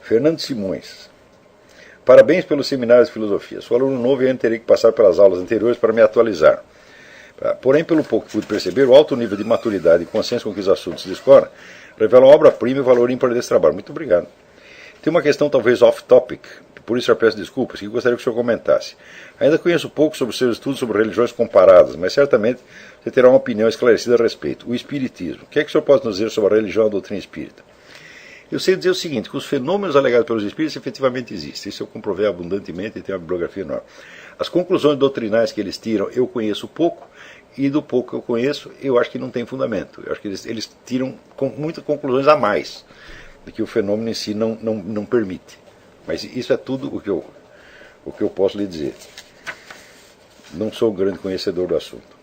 Fernando Simões. Parabéns pelo seminário de filosofia. Sou aluno novo e ainda terei que passar pelas aulas anteriores para me atualizar. Porém, pelo pouco que pude perceber, o alto nível de maturidade e consciência com que os assuntos discorrem revelam obra-prima e valor ímpar desse trabalho. Muito obrigado. Tem uma questão talvez off-topic, por isso já peço desculpas, que gostaria que o senhor comentasse. Ainda conheço pouco sobre os seus estudos sobre religiões comparadas, mas certamente você terá uma opinião esclarecida a respeito. O espiritismo. O que é que o senhor pode nos dizer sobre a religião e a doutrina espírita? Eu sei dizer o seguinte, que os fenômenos alegados pelos espíritos efetivamente existem. Isso eu comprovei abundantemente e tenho uma bibliografia enorme. As conclusões doutrinais que eles tiram, eu conheço pouco, e do pouco que eu conheço, eu acho que não tem fundamento. Eu acho que eles tiram muitas conclusões a mais do que o fenômeno em si não permite. Mas isso é tudo o que eu posso lhe dizer. Não sou um grande conhecedor do assunto.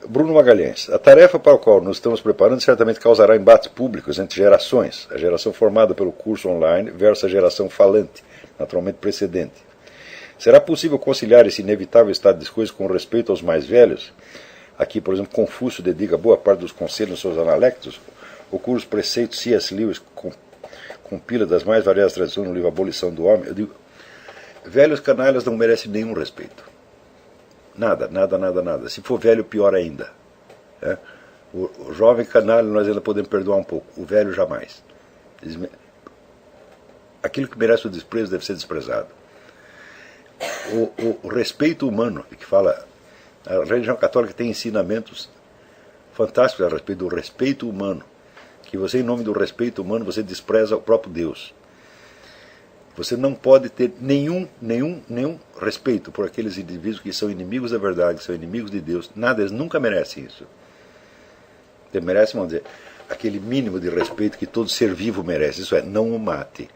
Bruno Magalhães. A tarefa para a qual nos estamos preparando certamente causará embates públicos entre gerações, a geração formada pelo curso online versus a geração falante, naturalmente precedente. Será possível conciliar esse inevitável estado de coisas com respeito aos mais velhos? Aqui, por exemplo, Confúcio dedica boa parte dos conselhos nos seus analectos, o curso Preceitos C.S. Lewis compila das mais variadas tradições no livro Abolição do Homem. Eu digo, velhos canalhas não merecem nenhum respeito. Nada. Se for velho, pior ainda. O jovem canalha nós ainda podemos perdoar um pouco. O velho, jamais. Aquilo que merece o desprezo deve ser desprezado. O respeito humano, que fala... A religião católica tem ensinamentos fantásticos a respeito do respeito humano. Que você, em nome do respeito humano, você despreza o próprio Deus. Você não pode ter nenhum respeito por aqueles indivíduos que são inimigos da verdade, que são inimigos de Deus. Nada, eles nunca merecem isso. Eles merecem, vamos dizer, aquele mínimo de respeito que todo ser vivo merece. Isso é, não o mate.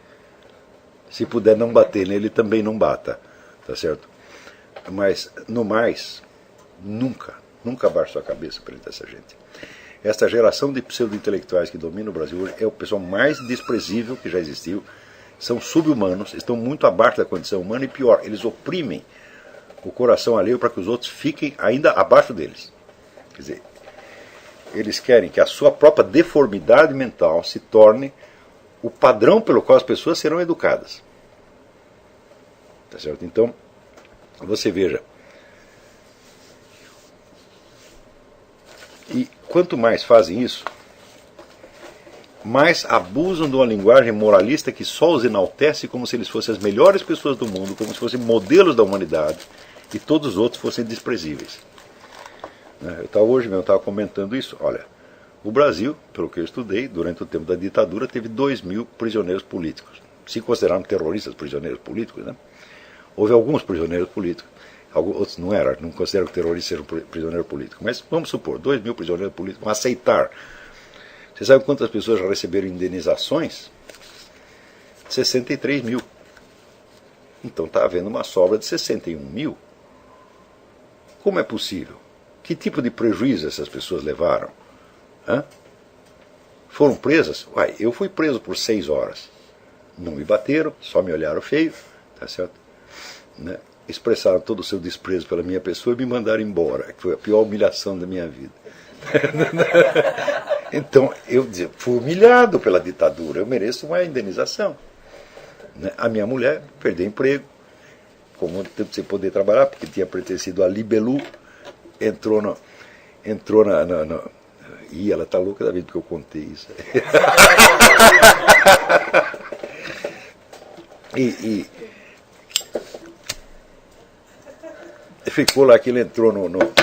Se puder não bater nele, também não bata. Tá certo? Mas, no mais, nunca abaixe sua cabeça perante essa gente. Esta geração de pseudo-intelectuais que domina o Brasil hoje é o pessoal mais desprezível que já existiu. São sub-humanos, estão muito abaixo da condição humana e pior, eles oprimem o coração alheio para que os outros fiquem ainda abaixo deles. Quer dizer, eles querem que a sua própria deformidade mental se torne o padrão pelo qual as pessoas serão educadas. Tá certo? Então, você veja. E quanto mais fazem isso, mais abusam de uma linguagem moralista que só os enaltece como se eles fossem as melhores pessoas do mundo, como se fossem modelos da humanidade, e todos os outros fossem desprezíveis. Hoje mesmo estava comentando isso. Olha, o Brasil, pelo que eu estudei, durante o tempo da ditadura, teve 2.000 prisioneiros políticos. Se consideraram terroristas prisioneiros políticos, né? Houve alguns prisioneiros políticos, outros não eram, não consideram que terroristas eram prisioneiros políticos. Mas vamos supor, 2.000 prisioneiros políticos vão aceitar. Você sabe quantas pessoas já receberam indenizações? 63 mil. Então está havendo uma sobra de 61 mil. Como é possível? Que tipo de prejuízo essas pessoas levaram? Foram presas? Eu fui preso por 6 horas. Não me bateram, só me olharam feio, tá certo? Né? Expressaram todo o seu desprezo pela minha pessoa e me mandaram embora, que foi a pior humilhação da minha vida. Então, eu fui humilhado pela ditadura, eu mereço uma indenização. A minminha mulher perdeu emprego, com muito tempo sem poder trabalhar, porque tinha pertencido à Libelu, entrou na Ih, ela está louca da vida porque eu contei isso. e ficou lá que ele entrou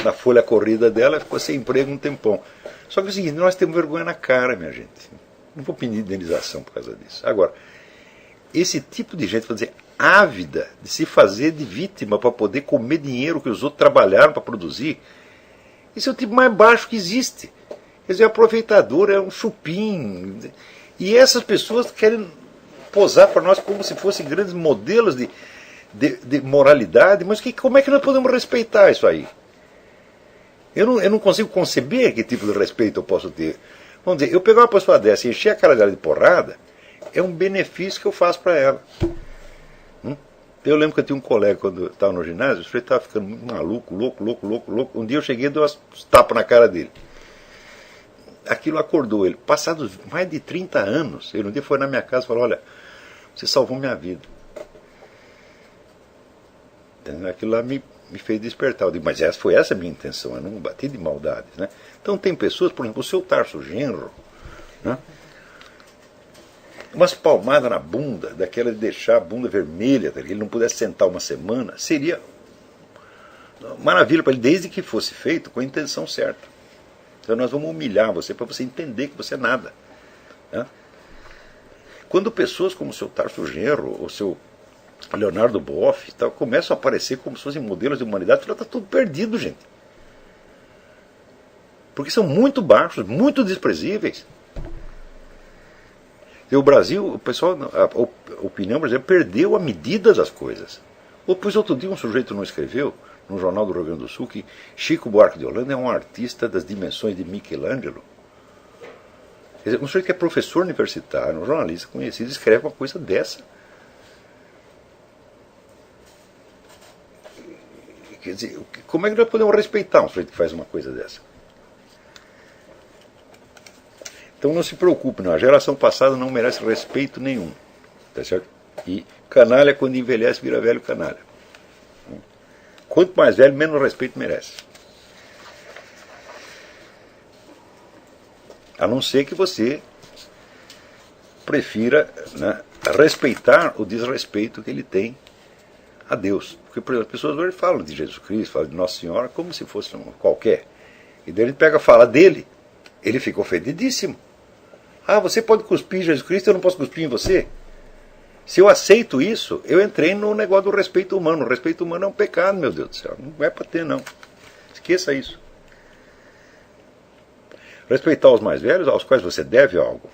na folha corrida dela, ficou sem emprego um tempão. Só que é o seguinte, nós temos vergonha na cara, minha gente. Não vou pedir indenização por causa disso. Agora, esse tipo de gente, vou dizer, ávida de se fazer de vítima para poder comer dinheiro que os outros trabalharam para produzir, esse é o tipo mais baixo que existe. Quer dizer, aproveitador, é um chupim. E essas pessoas querem posar para nós como se fossem grandes modelos de moralidade, mas como é que nós podemos respeitar isso aí? Eu não consigo conceber que tipo de respeito eu posso ter. Vamos dizer, eu pegar uma pessoa dessa e encher a cara dela de porrada, é um benefício que eu faço para ela. Eu lembro que eu tinha um colega quando eu estava no ginásio, o sujeito estava ficando muito maluco, louco. Um dia eu cheguei e dei umas tapas na cara dele. Aquilo acordou ele. Passados mais de 30 anos, ele um dia foi na minha casa e falou: olha, você salvou minha vida. Entendeu? Aquilo lá me fez despertar. Eu digo, mas foi essa a minha intenção, eu não bati de maldades. Né? Então tem pessoas, por exemplo, o seu Tarso Genro, né? Umas palmadas na bunda, daquela de deixar a bunda vermelha, que ele não pudesse sentar uma semana, seria maravilha para ele, desde que fosse feito com a intenção certa. Então nós vamos humilhar você para você entender que você é nada. Né? Quando pessoas como o seu Tarso Genro, ou o seu Leonardo Boff, tal, começam a aparecer como se fossem modelos de humanidade, está tudo perdido, gente. Porque são muito baixos, muito desprezíveis. E o Brasil, o pessoal, a opinião brasileira perdeu a medida das coisas. Pois outro dia um sujeito não escreveu, no Jornal do Rio Grande do Sul, que Chico Buarque de Holanda é um artista das dimensões de Michelangelo. Quer dizer, um sujeito que é professor universitário, um jornalista conhecido, escreve uma coisa dessa. Quer dizer, como é que nós podemos respeitar um sujeito que faz uma coisa dessa? Então não se preocupe, não. A geração passada não merece respeito nenhum. Tá certo? E canalha, quando envelhece, vira velho canalha. Quanto mais velho, menos respeito merece. A não ser que você prefira, né, respeitar o desrespeito que ele tem a Deus. Porque, por exemplo, as pessoas hoje falam de Jesus Cristo, falam de Nossa Senhora como se fosse um qualquer. E daí ele pega a fala dele, ele fica ofendidíssimo. Ah, você pode cuspir em Jesus Cristo, eu não posso cuspir em você? Se eu aceito isso, eu entrei no negócio do respeito humano. O respeito humano é um pecado, meu Deus do céu. Não é para ter, não. Esqueça isso. Respeitar os mais velhos, aos quais você deve algo.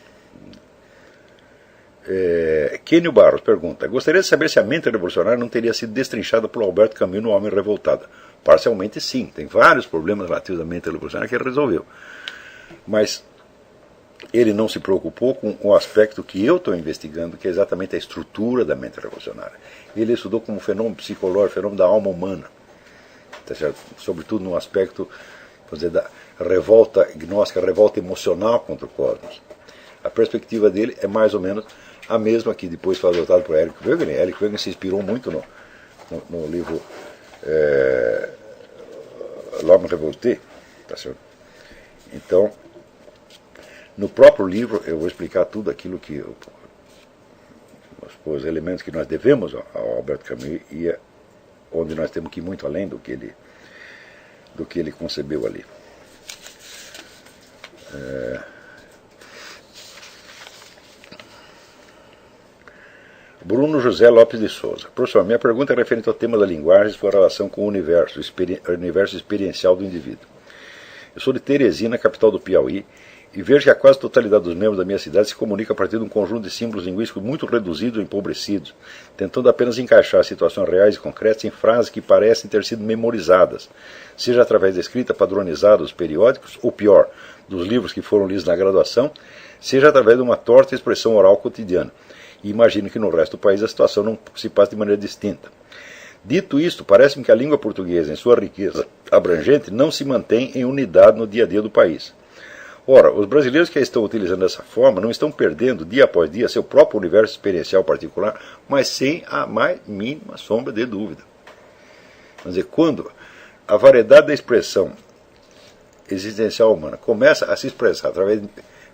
Kênio Barros pergunta: gostaria de saber se a mente revolucionária não teria sido destrinchada por Alberto Camus no Homem Revoltado. Parcialmente sim. Tem vários problemas relativos à mente revolucionária que ele resolveu. Mas ele não se preocupou com o aspecto que eu estou investigando, que é exatamente a estrutura da mente revolucionária. Ele estudou como fenômeno psicológico, fenômeno da alma humana, tá certo? Sobretudo no aspecto, vamos dizer, da revolta gnóstica, revolta emocional contra o cosmos. A perspectiva dele é mais ou menos a mesma que depois foi adotada por Eric Wegener. Eric Wegener se inspirou muito no livro L'Homme Révolté, tá certo? Então, no próprio livro eu vou explicar tudo aquilo que os elementos que nós devemos ao Alberto Camus e onde nós temos que ir muito além do que ele concebeu ali. Bruno José Lopes de Souza. Professor, minha pergunta é referente ao tema da linguagem e sua relação com o universo experiencial do indivíduo. Eu sou de Teresina, capital do Piauí, e vejo que a quase totalidade dos membros da minha cidade se comunica a partir de um conjunto de símbolos linguísticos muito reduzidos e empobrecidos, tentando apenas encaixar situações reais e concretas em frases que parecem ter sido memorizadas, seja através da escrita padronizada dos periódicos, ou pior, dos livros que foram lidos na graduação, seja através de uma torta expressão oral cotidiana. E imagino que no resto do país a situação não se passe de maneira distinta. Dito isto, parece-me que a língua portuguesa, em sua riqueza abrangente, não se mantém em unidade no dia a dia do país. Ora, os brasileiros que a estão utilizando dessa forma não estão perdendo, dia após dia, seu próprio universo experiencial particular, mas sem a mais mínima sombra de dúvida. Quer dizer, quando a variedade da expressão existencial humana começa a se expressar através de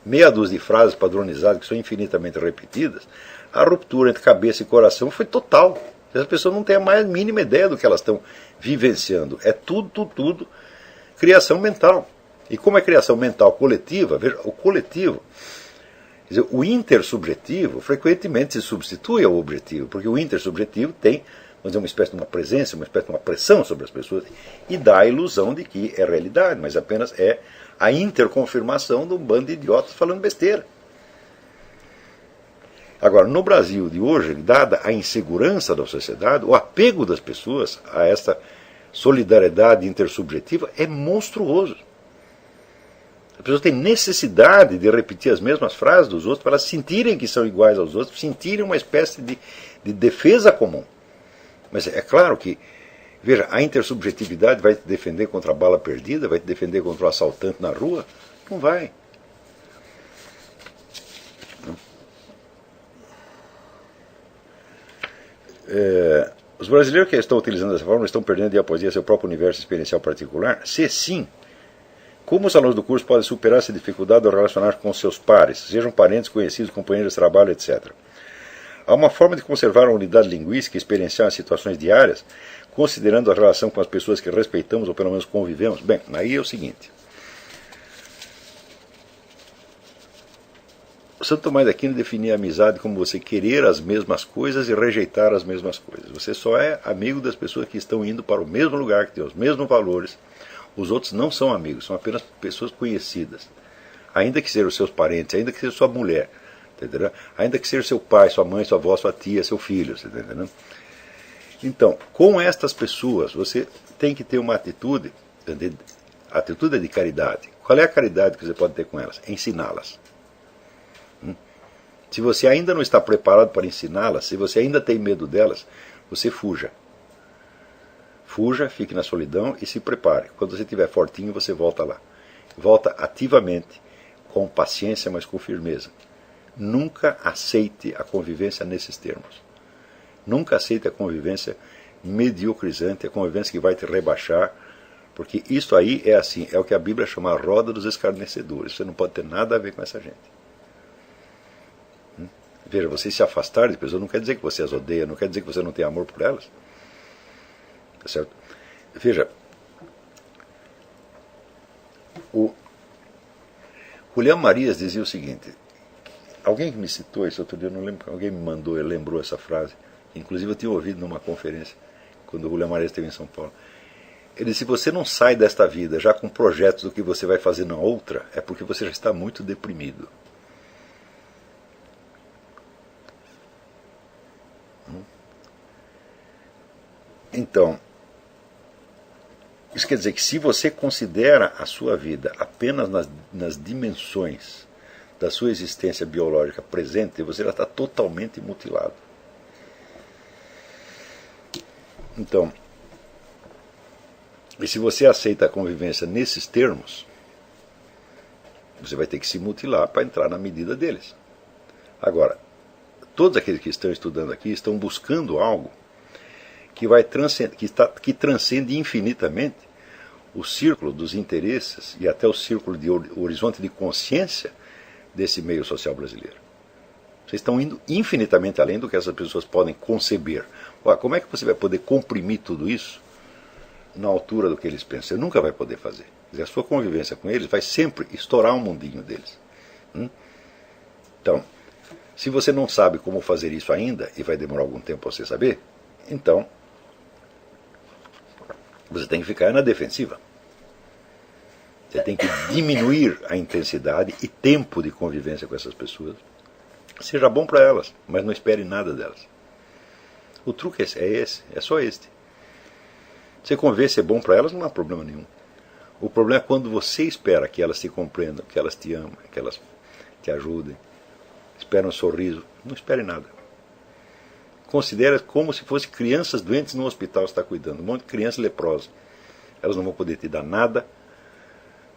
meia dúzia de frases padronizadas que são infinitamente repetidas, a ruptura entre cabeça e coração foi total. As pessoas não têm a mais mínima ideia do que elas estão vivenciando. É tudo criação mental. E como é criação mental coletiva, veja, o coletivo, quer dizer, o intersubjetivo frequentemente se substitui ao objetivo, porque o intersubjetivo tem, vamos dizer, uma espécie de uma presença, uma espécie de uma pressão sobre as pessoas, e dá a ilusão de que é realidade, mas apenas é a interconfirmação de um bando de idiotas falando besteira. Agora, no Brasil de hoje, dada a insegurança da sociedade, o apego das pessoas a essa solidariedade intersubjetiva é monstruoso. As pessoas têm necessidade de repetir as mesmas frases dos outros para elas sentirem que são iguais aos outros, sentirem uma espécie de defesa comum. Mas é claro que, veja, a intersubjetividade vai te defender contra a bala perdida, vai te defender contra o assaltante na rua? Não vai. Os brasileiros que estão utilizando dessa forma estão perdendo dia após dia seu próprio universo experiencial particular? Se sim, como os alunos do curso podem superar essa dificuldade ao relacionar com seus pares, sejam parentes, conhecidos, companheiros de trabalho, etc. Há uma forma de conservar a unidade linguística e experienciar as situações diárias, considerando a relação com as pessoas que respeitamos ou pelo menos convivemos? Bem, aí é o seguinte. Santo Tomás de Aquino definia a amizade como você querer as mesmas coisas e rejeitar as mesmas coisas. Você só é amigo das pessoas que estão indo para o mesmo lugar, que têm os mesmos valores. Os outros não são amigos, são apenas pessoas conhecidas. Ainda que sejam seus parentes, ainda que seja sua mulher, entendeu? Ainda que seja seu pai, sua mãe, sua avó, sua tia, seu filho. Entendeu? Então, com estas pessoas, você tem que ter uma atitude de caridade. Qual é a caridade que você pode ter com elas? Ensiná-las. Se você ainda não está preparado para ensiná-las, se você ainda tem medo delas, você fuja. Fuja, fique na solidão e se prepare. Quando você estiver fortinho, você volta lá. Volta ativamente, com paciência, mas com firmeza. Nunca aceite a convivência nesses termos. Nunca aceite a convivência mediocrizante, a convivência que vai te rebaixar, porque isso aí é assim, é o que a Bíblia chama a roda dos escarnecedores. Você não pode ter nada a ver com essa gente. Veja, você se afastar de pessoas não quer dizer que você as odeia, não quer dizer que você não tem amor por elas. Tá certo? Veja, o Julián Marias dizia o seguinte, alguém que me citou isso outro dia, não lembro, alguém me mandou, ele lembrou essa frase, inclusive eu tinha ouvido numa conferência, quando o Julián Marias esteve em São Paulo. Ele disse, se você não sai desta vida já com projetos do que você vai fazer na outra, é porque você já está muito deprimido. Então, isso quer dizer que se você considera a sua vida apenas nas dimensões da sua existência biológica presente, você já está totalmente mutilado. Então, e se você aceita a convivência nesses termos, você vai ter que se mutilar para entrar na medida deles. Agora, todos aqueles que estão estudando aqui estão buscando algo que transcende infinitamente o círculo dos interesses e até o círculo de horizonte de consciência desse meio social brasileiro. Vocês estão indo infinitamente além do que essas pessoas podem conceber. Ué, como é que você vai poder comprimir tudo isso na altura do que eles pensam? Você nunca vai poder fazer. Quer dizer, a sua convivência com eles vai sempre estourar um mundinho deles. Então, se você não sabe como fazer isso ainda, e vai demorar algum tempo para você saber, então você tem que ficar na defensiva. Você tem que diminuir a intensidade e tempo de convivência com essas pessoas. Seja bom para elas, mas não espere nada delas. O truque é esse, é só este. Você conviver ser bom para elas não há problema nenhum. O problema é quando você espera que elas te compreendam, que elas te amem, que elas te ajudem. Espera um sorriso. Não espere nada. Considere como se fossem crianças doentes no hospital que você está cuidando. Um monte de criança leprosa. Elas não vão poder te dar nada.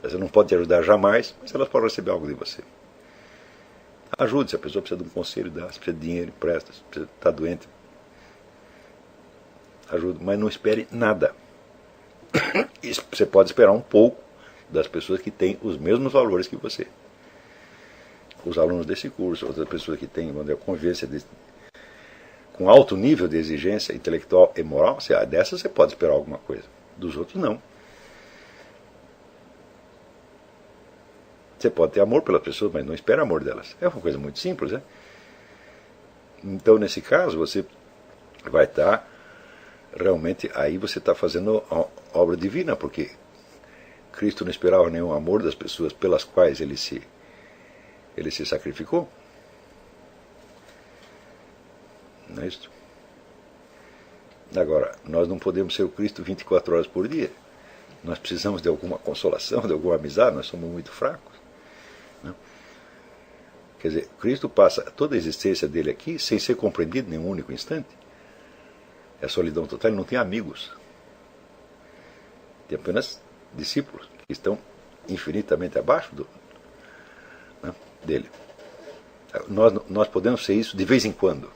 Você não pode te ajudar jamais, mas elas podem receber algo de você. Ajude, se a pessoa precisa de um conselho, dá. Se precisa de dinheiro, empresta. Se precisa estar doente, ajude. Mas não espere nada. Você pode esperar um pouco das pessoas que têm os mesmos valores que você. Os alunos desse curso, outras pessoas que têm convivência com alto nível de exigência intelectual e moral, dessas você pode esperar alguma coisa. Dos outros, não. Você pode ter amor pelas pessoas, mas não espera amor delas. É uma coisa muito simples, né? Então, nesse caso, você vai estar realmente, aí você está fazendo a obra divina, porque Cristo não esperava nenhum amor das pessoas pelas quais ele se sacrificou. Não é isso? Agora, nós não podemos ser o Cristo 24 horas por dia. Nós precisamos de alguma consolação, de alguma amizade, nós somos muito fracos. Não? Quer dizer, Cristo passa toda a existência dele aqui sem ser compreendido em nenhum único instante. É solidão total, ele não tem amigos. Tem apenas discípulos que estão infinitamente abaixo dele. Nós podemos ser isso de vez em quando,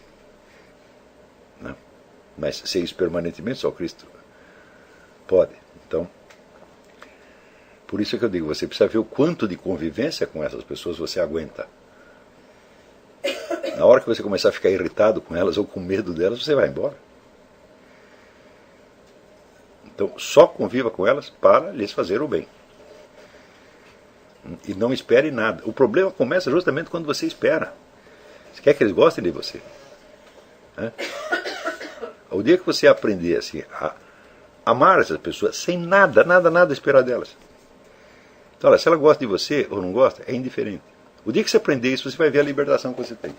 né? Mas ser isso permanentemente só Cristo pode. Então, por isso é que eu digo, você precisa ver o quanto de convivência com essas pessoas você aguenta. Na hora que você começar a ficar irritado com elas ou com medo delas, você vai embora. Então, só conviva com elas para lhes fazer o bem. E não espere nada. O problema começa justamente quando você espera. Você quer que eles gostem de você. Né? O dia que você aprender assim, a amar essas pessoas sem nada esperar delas. Então, olha, se ela gosta de você ou não gosta, é indiferente. O dia que você aprender isso, você vai ver a libertação que você tem.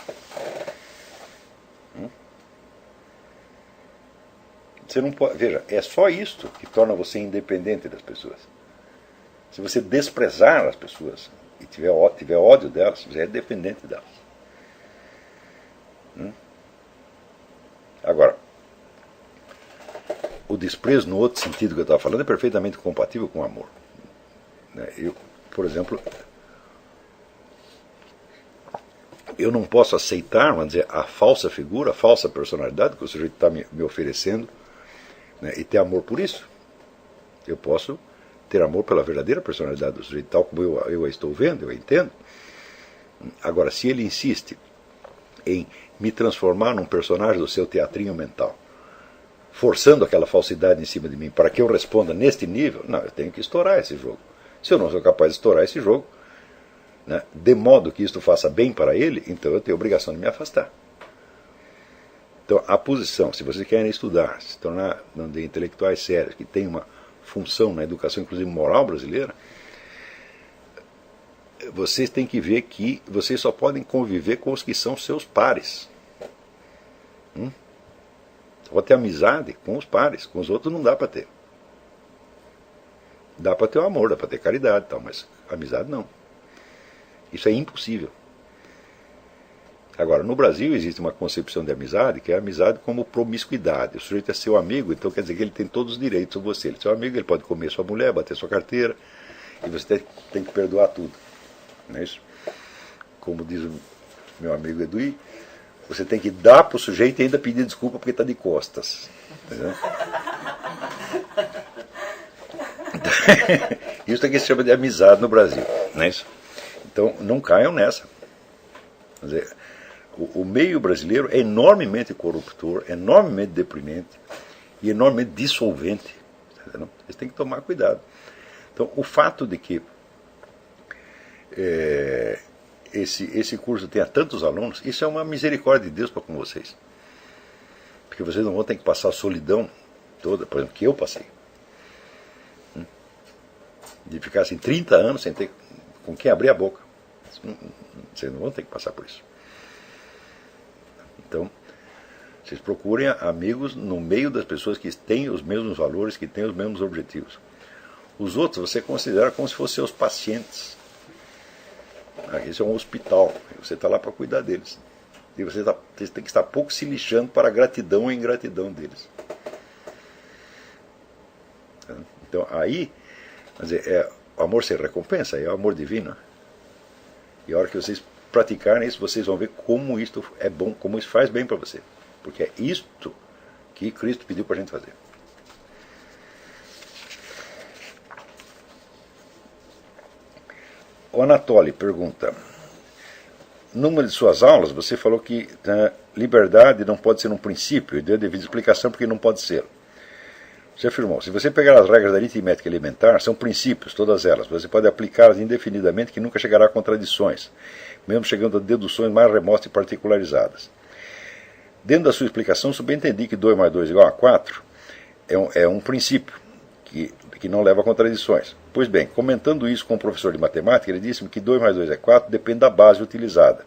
Você não pode, veja, é só isto que torna você independente das pessoas. Se você desprezar as pessoas e tiver ódio delas, você é dependente delas. Agora, o desprezo no outro sentido que eu estava falando é perfeitamente compatível com o amor. Eu, por exemplo, eu não posso aceitar, vamos dizer, a falsa figura, a falsa personalidade que o sujeito está me oferecendo, né, e ter amor por isso. Eu posso ter amor pela verdadeira personalidade do sujeito, tal como eu a estou vendo, eu a entendo. Agora, se ele insiste em me transformar num personagem do seu teatrinho mental, forçando aquela falsidade em cima de mim para que eu responda neste nível, não, eu tenho que estourar esse jogo. Se eu não sou capaz de estourar esse jogo, né, de modo que isto faça bem para ele, então eu tenho a obrigação de me afastar. Então, a posição, se vocês querem estudar, se tornar de intelectuais sérios, que tem uma função na educação, inclusive moral brasileira, vocês têm que ver que vocês só podem conviver com os que são seus pares. Pode ter amizade com os pares, com os outros não dá para ter. Dá para ter o amor, dá para ter caridade, tal, mas amizade não. Isso é impossível. Agora, no Brasil existe uma concepção de amizade que é a amizade como promiscuidade. O sujeito é seu amigo, então quer dizer que ele tem todos os direitos sobre você. Ele é seu amigo, ele pode comer sua mulher, bater sua carteira, e você tem que perdoar tudo. Não é isso? Como diz o meu amigo Edu, você tem que dar para o sujeito e ainda pedir desculpa porque está de costas. Entendeu? Isso é que se chama de amizade no Brasil. Não é isso? Então, não caiam nessa. Quer dizer, o meio brasileiro é enormemente corruptor, enormemente deprimente e enormemente dissolvente. Entendeu? Eles têm que tomar cuidado. Então, o fato de que esse curso tenha tantos alunos, isso é uma misericórdia de Deus para com vocês. Porque vocês não vão ter que passar a solidão toda, por exemplo, que eu passei. De ficar assim 30 anos sem ter com quem abrir a boca. Vocês não vão ter que passar por isso. Então, vocês procurem amigos no meio das pessoas que têm os mesmos valores, que têm os mesmos objetivos. Os outros você considera como se fossem seus pacientes. Esse é um hospital, você está lá para cuidar deles. E você tem que estar pouco se lixando para a gratidão ou ingratidão deles. Então, aí, quer dizer, o amor sem recompensa, é o amor divino. E a hora que vocês praticarem isso, vocês vão ver como isto é bom, como isso faz bem para você. Porque é isto que Cristo pediu para a gente fazer. O Anatoly pergunta: numa de suas aulas você falou que a liberdade não pode ser um princípio, e deu a devida explicação porque não pode ser. Você afirmou: se você pegar as regras da aritmética elementar, são princípios, todas elas. Você pode aplicá-las indefinidamente que nunca chegará a contradições, mesmo chegando a deduções mais remotas e particularizadas. Dentro da sua explicação, subentendi que 2 mais 2 igual a 4 é um princípio que não leva a contradições. Pois bem, comentando isso com o professor de matemática, ele disse-me que 2 mais 2 é 4 depende da base utilizada.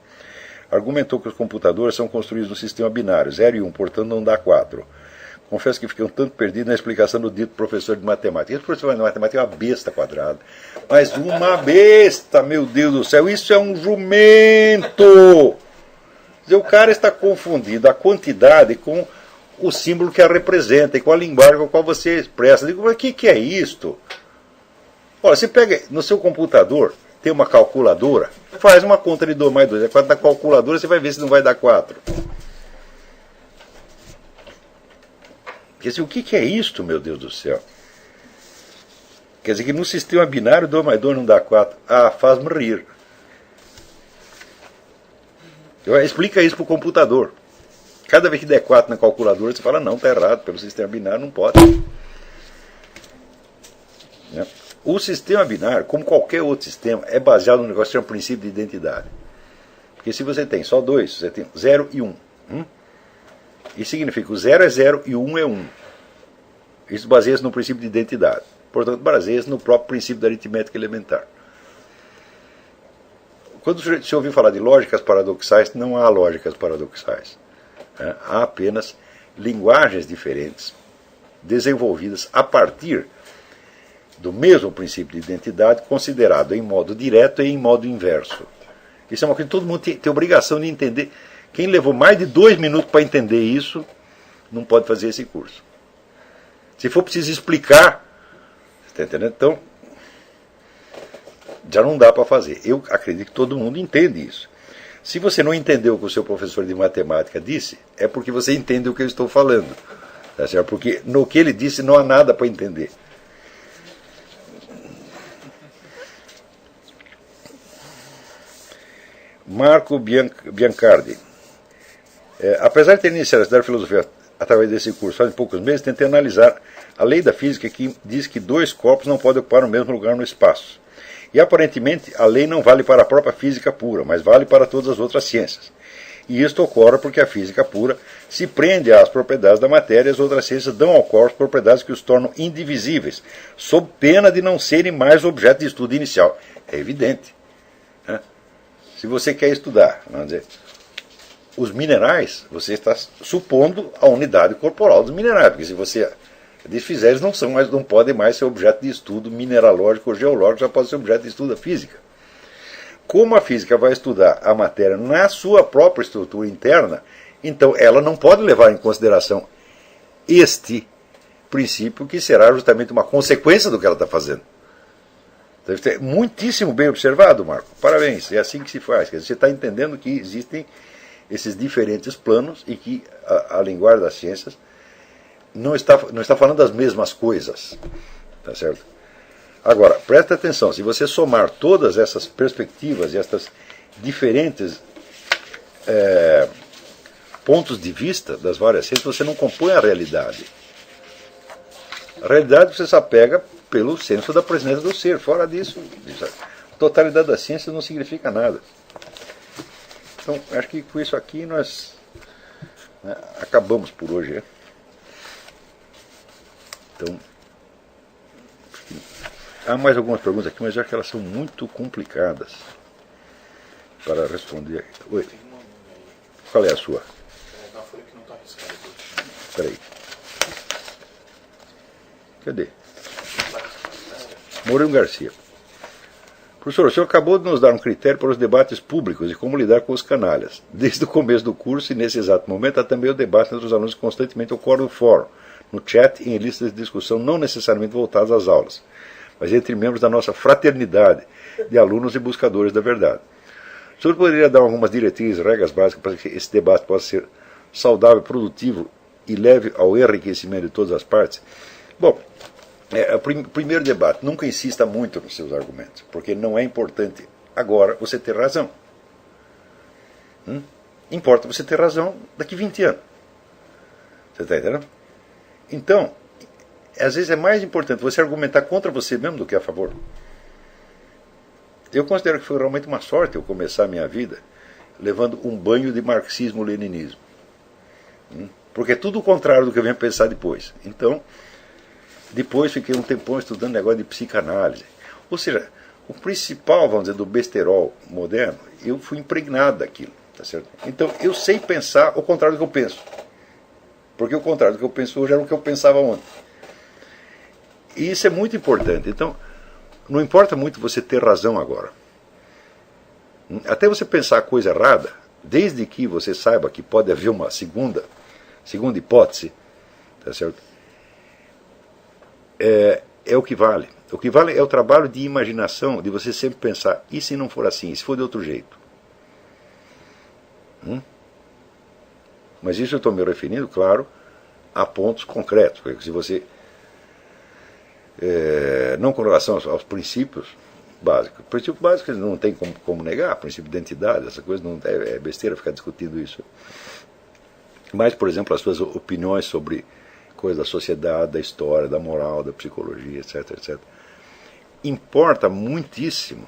Argumentou que os computadores são construídos no sistema binário, 0 e 1, portanto não dá 4. Confesso que fiquei um tanto perdido na explicação do dito professor de matemática. Esse professor de matemática é uma besta quadrada. Mas uma besta, meu Deus do céu, isso é um jumento! O cara está confundindo a quantidade com o símbolo que a representa e com a linguagem com a qual você expressa. Eu digo, mas o que é isto? Olha, você pega no seu computador, tem uma calculadora, faz uma conta de 2 mais 2 é 4 na calculadora, você vai ver se não vai dar 4. Quer dizer, o que é isto, meu Deus do céu? Quer dizer que no sistema binário 2 mais 2 não dá 4. Ah, faz-me rir. Explica isso para o computador. Cada vez que der 4 na calculadora, você fala, não, está errado, pelo sistema binário não pode. O sistema binário, como qualquer outro sistema, é baseado no negócio que chama princípio de identidade. Porque se você tem só 2, você tem 0 e 1. Isso significa que o 0 é 0 e o 1 é 1. Isso baseia-se no princípio de identidade. Portanto, baseia-se no próprio princípio da aritmética elementar. Quando se ouviu falar de lógicas paradoxais, não há lógicas paradoxais. Há apenas linguagens diferentes, desenvolvidas a partir do mesmo princípio de identidade, considerado em modo direto e em modo inverso. Isso é uma coisa que todo mundo tem obrigação de entender. Quem levou mais de 2 minutos para entender isso, não pode fazer esse curso. Se for preciso explicar, está entendendo? Então, já não dá para fazer. Eu acredito que todo mundo entende isso. Se você não entendeu o que o seu professor de matemática disse, é porque você entende o que eu estou falando. Tá certo? Porque no que ele disse não há nada para entender. Marco Biancardi. Apesar de ter iniciado a estudar filosofia através desse curso faz poucos meses, tentei analisar a lei da física que diz que 2 corpos não podem ocupar o mesmo lugar no espaço. E aparentemente a lei não vale para a própria física pura, mas vale para todas as outras ciências. E isto ocorre porque a física pura se prende às propriedades da matéria e as outras ciências dão ao corpo propriedades que os tornam indivisíveis, sob pena de não serem mais objeto de estudo inicial. É evidente. Se você quer estudar, vamos dizer, os minerais, você está supondo a unidade corporal dos minerais, porque se você desfizer, eles não podem mais ser objeto de estudo mineralógico ou geológico, já pode ser objeto de estudo da física. Como a física vai estudar a matéria na sua própria estrutura interna, então ela não pode levar em consideração este princípio, que será justamente uma consequência do que ela está fazendo. Deve ter muitíssimo bem observado, Marco. Parabéns, é assim que se faz. Quer dizer, você está entendendo que existem esses diferentes planos e que a linguagem das ciências não está falando das mesmas coisas. Tá certo? Agora, presta atenção, se você somar todas essas perspectivas e essas diferentes pontos de vista das várias ciências, você não compõe a realidade. A realidade você se apega pelo senso da presença do ser. Fora disso, a totalidade da ciência não significa nada. Então, acho que com isso aqui nós acabamos por hoje. Então, há mais algumas perguntas aqui, mas acho que elas são muito complicadas para responder. Oi. Qual é a sua? Na folha que não está arriscada. Espera aí. Cadê? Mourão Garcia. Professor, o senhor acabou de nos dar um critério para os debates públicos e como lidar com os canalhas. Desde o começo do curso e nesse exato momento há também o debate entre os alunos que constantemente ocorre no fórum, no chat e em listas de discussão não necessariamente voltadas às aulas, mas entre membros da nossa fraternidade de alunos e buscadores da verdade. O senhor poderia dar algumas diretrizes, regras básicas para que esse debate possa ser saudável, produtivo e leve ao enriquecimento de todas as partes? Bom, o primeiro debate, nunca insista muito nos seus argumentos, porque não é importante agora você ter razão. Importa você ter razão daqui 20 anos. Você está entendendo? Então, às vezes é mais importante você argumentar contra você mesmo do que a favor. Eu considero que foi realmente uma sorte eu começar a minha vida levando um banho de marxismo-leninismo. Porque é tudo o contrário do que eu venho pensar depois. Então, depois fiquei um tempão estudando negócio de psicanálise. Ou seja, o principal, vamos dizer, do besterol moderno, eu fui impregnado daquilo. Tá certo? Então, eu sei pensar o contrário do que eu penso. Porque o contrário do que eu penso hoje era o que eu pensava ontem. E isso é muito importante. Então, não importa muito você ter razão agora. Até você pensar a coisa errada, desde que você saiba que pode haver uma segunda segunda hipótese, tá certo? É o que vale. O que vale é o trabalho de imaginação, de você sempre pensar, e se não for assim, e se for de outro jeito? Mas isso eu estou me referindo, claro, a pontos concretos. Porque se você, não com relação aos princípios básicos. Princípios básicos não tem como negar, princípio de identidade, essa coisa não é besteira ficar discutindo isso. Mas, por exemplo, as suas opiniões sobre coisas da sociedade, da história, da moral, da psicologia, etc, etc. Importa muitíssimo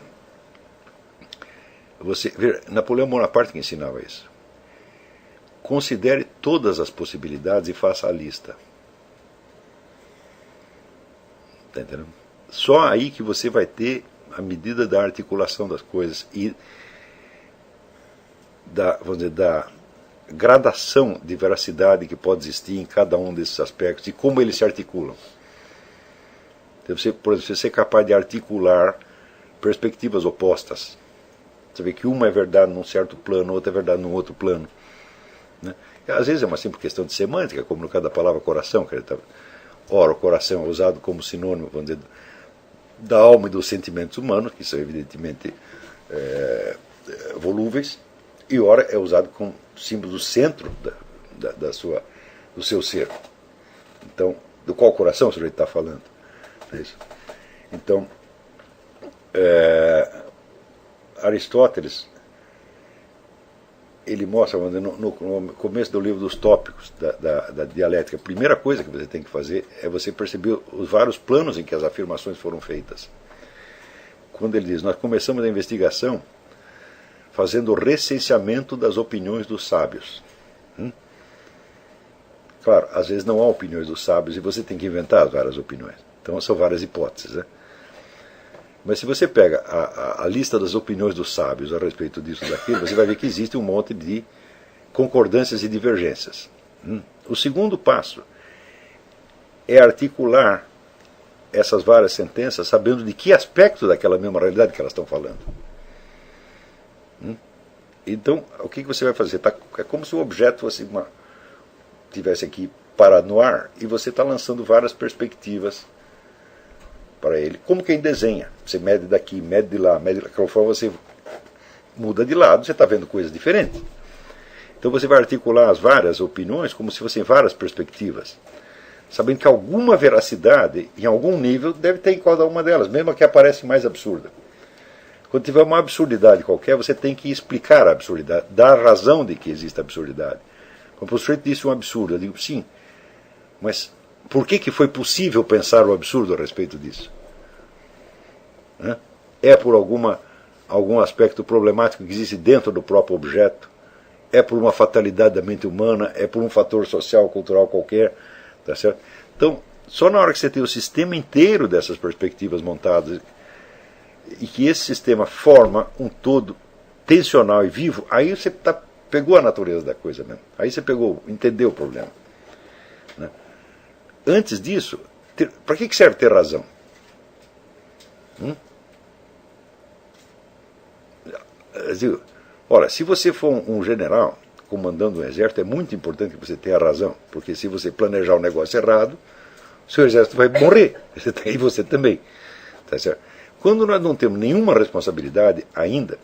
você ver, Napoleão Bonaparte que ensinava isso. Considere todas as possibilidades e faça a lista. Está entendendo? Só aí que você vai ter a medida da articulação das coisas e vamos dizer, da gradação de veracidade que pode existir em cada um desses aspectos e como eles se articulam. Então, você, por exemplo, você ser capaz de articular perspectivas opostas. Você vê que uma é verdade num certo plano, outra é verdade num outro plano. Né? Às vezes é uma simples questão de semântica, como no caso da palavra coração. Ora, o coração é usado como sinônimo, vamos dizer, da alma e dos sentimentos humanos, que são evidentemente volúveis, e ora é usado como símbolo do centro do seu ser. Então, do qual coração o sujeito está falando? É isso. Então, Aristóteles, ele mostra no começo do livro dos tópicos da dialética, a primeira coisa que você tem que fazer é você perceber os vários planos em que as afirmações foram feitas. Quando ele diz, nós começamos a investigação fazendo o recenseamento das opiniões dos sábios. Claro, às vezes não há opiniões dos sábios e você tem que inventar as várias opiniões. Então são várias hipóteses, né? Mas se você pega a lista das opiniões dos sábios a respeito disso ou daquilo, você vai ver que existe um monte de concordâncias e divergências. O segundo passo é articular essas várias sentenças sabendo de que aspecto daquela mesma realidade que elas estão falando. Então, o que você vai fazer? É como se o objeto fosse tivesse aqui parado no ar e você está lançando várias perspectivas para ele, como quem desenha. Você mede daqui, mede de lá, conforme você muda de lado, você está vendo coisas diferentes. Então você vai articular as várias opiniões como se fossem várias perspectivas, sabendo que alguma veracidade, em algum nível, deve ter em cada uma delas, mesmo a que aparece mais absurda. Quando tiver uma absurdidade qualquer, você tem que explicar a absurdidade, dar a razão de que existe absurdidade. Quando o sujeito disse um absurdo, eu digo, sim, mas por que foi possível pensar o absurdo a respeito disso? É por algum aspecto problemático que existe dentro do próprio objeto? É por uma fatalidade da mente humana? É por um fator social, cultural qualquer? Tá certo? Então, só na hora que você tem o sistema inteiro dessas perspectivas montadas e que esse sistema forma um todo tensional e vivo, aí você pegou a natureza da coisa mesmo. Aí você entendeu o problema. Né? Antes disso, para que serve ter razão? Ora, se você for um general comandando um exército, é muito importante que você tenha razão, porque se você planejar um negócio errado, o seu exército vai morrer, e você também. Tá certo? Quando nós não temos nenhuma responsabilidade ainda,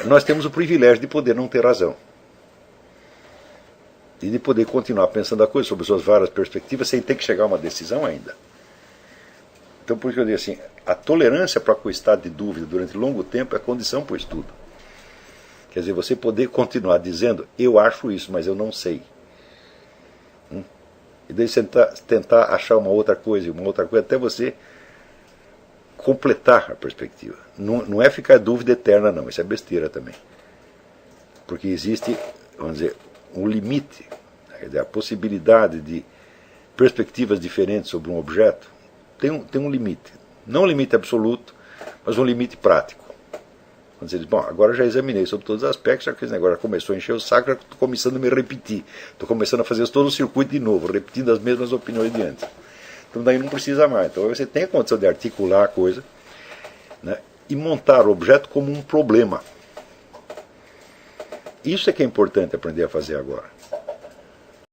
nós temos o privilégio de poder não ter razão. E de poder continuar pensando a coisa sobre suas várias perspectivas sem ter que chegar a uma decisão ainda. Então, por isso eu digo assim, a tolerância para o estado de dúvida durante longo tempo é condição para o estudo. Quer dizer, você poder continuar dizendo, eu acho isso, mas eu não sei. E daí você tentar achar uma outra coisa, até você completar a perspectiva. Não é ficar dúvida eterna, não. Isso é besteira também. Porque existe, vamos dizer, um limite, quer dizer, a possibilidade de perspectivas diferentes sobre um objeto tem um limite. Não um limite absoluto, mas um limite prático. Quando você diz, bom, agora já examinei sobre todos os aspectos, já que esse negócio já começou a encher o saco, já estou começando a me repetir. Estou começando a fazer todo o circuito de novo, repetindo as mesmas opiniões de antes. Então daí não precisa mais. Então você tem a condição de articular a coisa, né, e montar o objeto como um problema. Isso é que é importante aprender a fazer agora.